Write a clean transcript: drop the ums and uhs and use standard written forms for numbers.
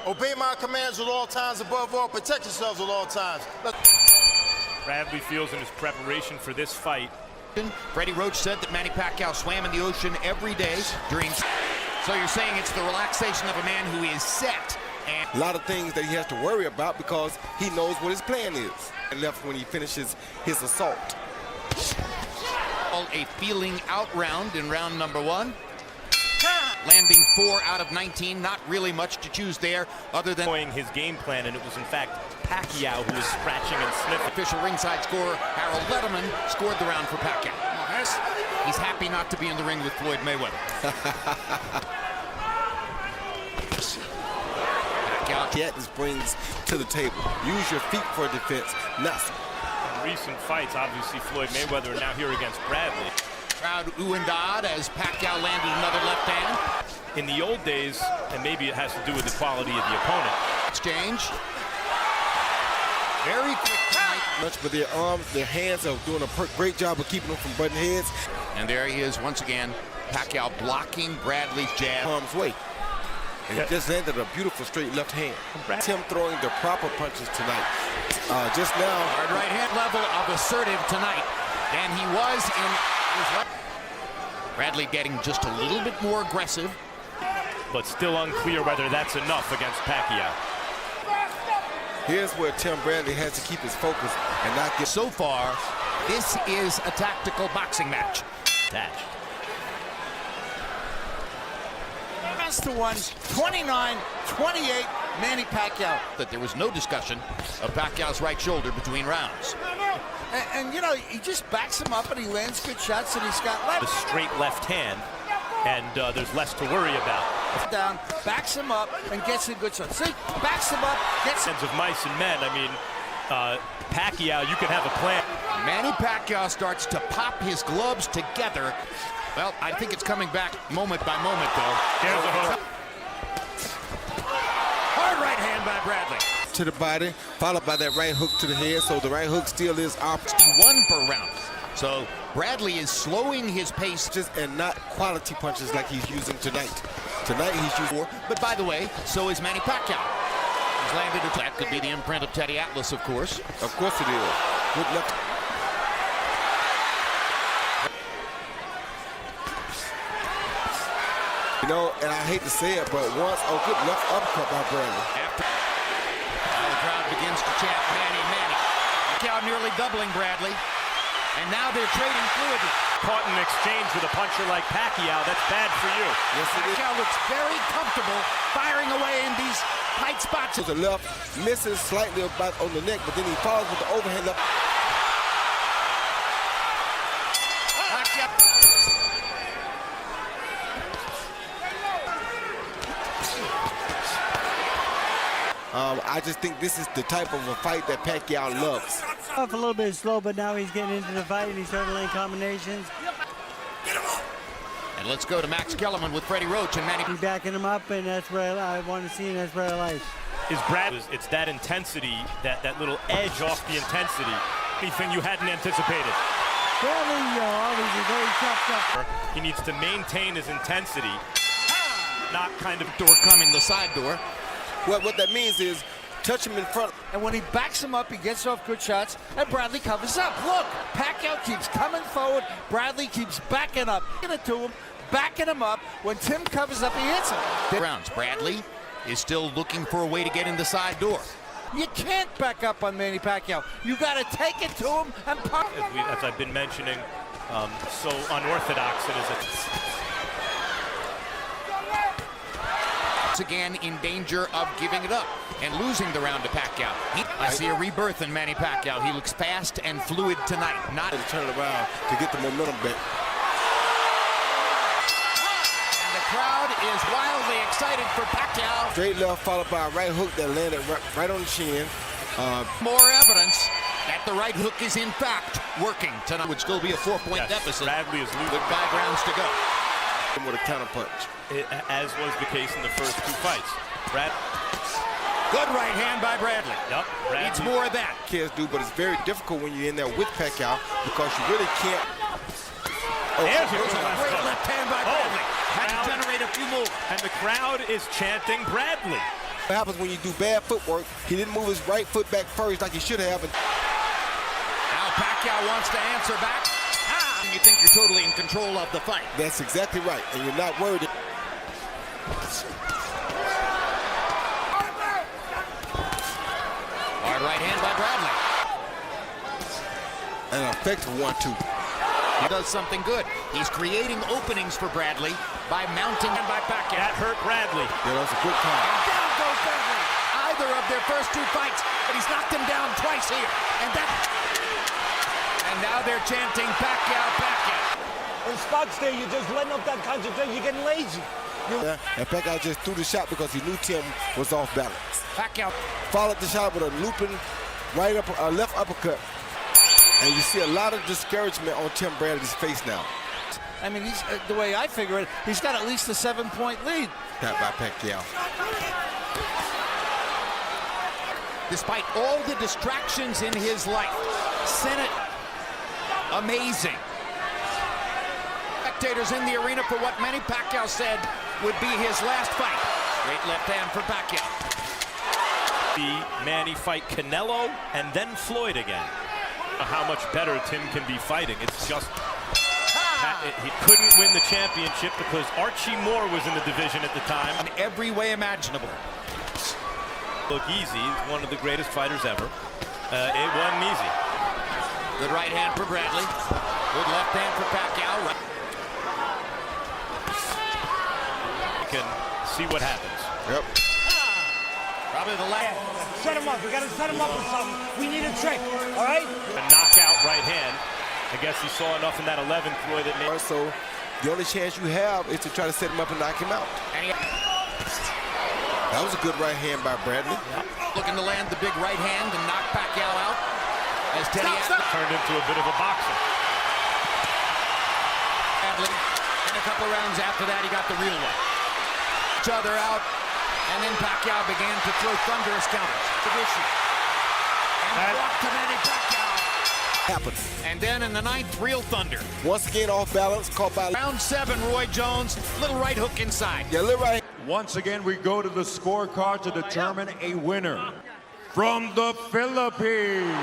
Obey my commands at all times. Above all, protect yourselves at all times. Bradley feels in his preparation for this fight. Freddie Roach said that Manny Pacquiao swam in the ocean every day during. So you're saying it's the relaxation of a man who is set. And a lot of things that he has to worry about because he knows what his plan is. And left when he finishes his assault. A feeling out round in round number 1. Landing 4 out of 19, not really much to choose there other than knowing his game plan, and it was in fact Pacquiao who was scratching and sniffing. Official ringside scorer Harold Letterman scored the round for Pacquiao. He's happy not to be in the ring with Floyd Mayweather. Pacquiao brings to the table. Use your feet for defense, nothing. In recent fights, obviously Floyd Mayweather, and now here against Bradley. Crowd ooh and ah as Pacquiao landed another left hand. In the old days, and maybe it has to do with the quality of the opponent. Exchange. Very quick tonight. Much, but their arms, their hands are doing a great job of keeping them from butting heads. And there he is once again. Pacquiao blocking Bradley's jab. Harm's way. And he just landed a beautiful straight left hand. Tim throwing the proper punches tonight. Just now. Hard right hand level of assertive tonight. And he was in his left. Bradley getting just a little bit more aggressive. But still unclear whether that's enough against Pacquiao. Here's where Tim Bradley has to keep his focus and not get. So far, this is a tactical boxing match. Attached. That's the one, 29-28, Manny Pacquiao. That there was no discussion of Pacquiao's right shoulder between rounds. And you know, he just backs him up and he lands good shots and he's got left. The straight left hand, and there's less to worry about. Down, backs him up and gets a good shot. See, backs him up, gets Hands of mice and men. I mean, Pacquiao, you can have a plan. Manny Pacquiao starts to pop his gloves together. Well, I think it's coming back moment by moment, though. There's a hook. Hard right hand by Bradley. To the body, followed by that right hook to the head, so the right hook still is opposite. 1 per round. So Bradley is slowing his pace. And not quality punches like he's using tonight. Tonight he's using. But by the way, so is Manny Pacquiao. He's landed a that could be the imprint of Teddy Atlas, of course. Of course it is. Good luck. You know, and I hate to say it, but once, good left uppercut by Bradley. Now the crowd begins to chant Manny, Manny. Pacquiao nearly doubling Bradley. And now they're trading fluidly. Caught in exchange with a puncher like Pacquiao, that's bad for you. Yes, it is. Pacquiao looks very comfortable firing away in these tight spots. The left misses slightly about on the neck, but then he follows with the overhand left. I just think this is the type of a fight that Pacquiao loves. Off a little bit slow, but now he's getting into the fight and he's starting to land combinations. And let's go to Max Kellerman with Freddie Roach and Manny. He's backing him up, and that's where I want to see, and that's where I like. It's that intensity, that little edge off the intensity. Anything you hadn't anticipated. Bradley, always a very tough. He needs to maintain his intensity, not kind of door coming the side door. Well, what that means is touch him in front. And when he backs him up, he gets off good shots, and Bradley covers up. Look, Pacquiao keeps coming forward. Bradley keeps backing up. Get it to him, backing him up. When Tim covers up, he hits him. Rounds. Bradley is still looking for a way to get in the side door. You can't back up on Manny Pacquiao. You got to take it to him and pop. As I've been mentioning, so unorthodox it is. Again in danger of giving it up and losing the round to Pacquiao. I see a rebirth in Manny Pacquiao. He looks fast and fluid tonight. Not to turn around to get the momentum back. And the crowd is wildly excited for Pacquiao. Straight left followed by a right hook that landed right on the chin. More evidence that the right hook is in fact working tonight. Would still be a 4-point deficit. Bradley is losing with 5 rounds to go. With a counter punch. As was the case in the first 2 fights. Good right hand by Bradley. Yep. Needs more of that. Kids do, but it's very difficult when you're in there with Pacquiao because you really can't. There's a great left hand by Bradley. Had to generate a few more. And the crowd is chanting Bradley. What happens when you do bad footwork? He didn't move his right foot back first like he should have. Now Pacquiao wants to answer back. And you think you're totally in control of the fight. That's exactly right, and you're not worried. Hard right hand by Bradley. An effective 1-2. He does something good. He's creating openings for Bradley by mounting and by Pacquiao. That hurt Bradley. Yeah, that was a good call. And down goes Bradley. Either of their first two fights, but he's knocked him down twice here. And now they're chanting Pacquiao, Pacquiao. In spots there, you're just letting up that concentration. You're getting lazy. Yeah, and Pacquiao just threw the shot because he knew Tim was off balance. Pacquiao Followed the shot with a looping left uppercut. And you see a lot of discouragement on Tim Bradley's face now. I mean, he's the way I figure it, he's got at least a 7-point lead. Tap by Pacquiao. despite all the distractions in his life. Senate, amazing. Spectators in the arena for what Manny Pacquiao said would be his last fight. Great left hand for Pacquiao. The Manny fight Canelo and then Floyd again. How much better Tim can be fighting. It's just he couldn't win the championship because Archie Moore was in the division at the time. In every way imaginable. Look easy. He's one of the greatest fighters ever. It wasn't easy. Good right hand for Bradley. Good left hand for Pacquiao. You can see what happens. Yep. Probably the last. Set him up. We got to set him up with something. We need a trick. All right? A knockout right hand. I guess he saw enough in that 11th Floyd that made. So the only chance you have is to try to set him up and knock him out. That was a good right hand by Bradley. Looking to land the big right hand and knock Pacquiao out. As Teddy turned into a bit of a boxer. Bradley. And a couple rounds after that, he got the real one. Each other out. And then Pacquiao began to throw thunderous counters. And walked to Manny Pacquiao. Happened. And then in the 9th, real thunder. Once again off balance, caught by Round 7, Roy Jones, little right hook inside. yeah, little right. Once again, we go to the scorecard to determine a winner. From the Philippines,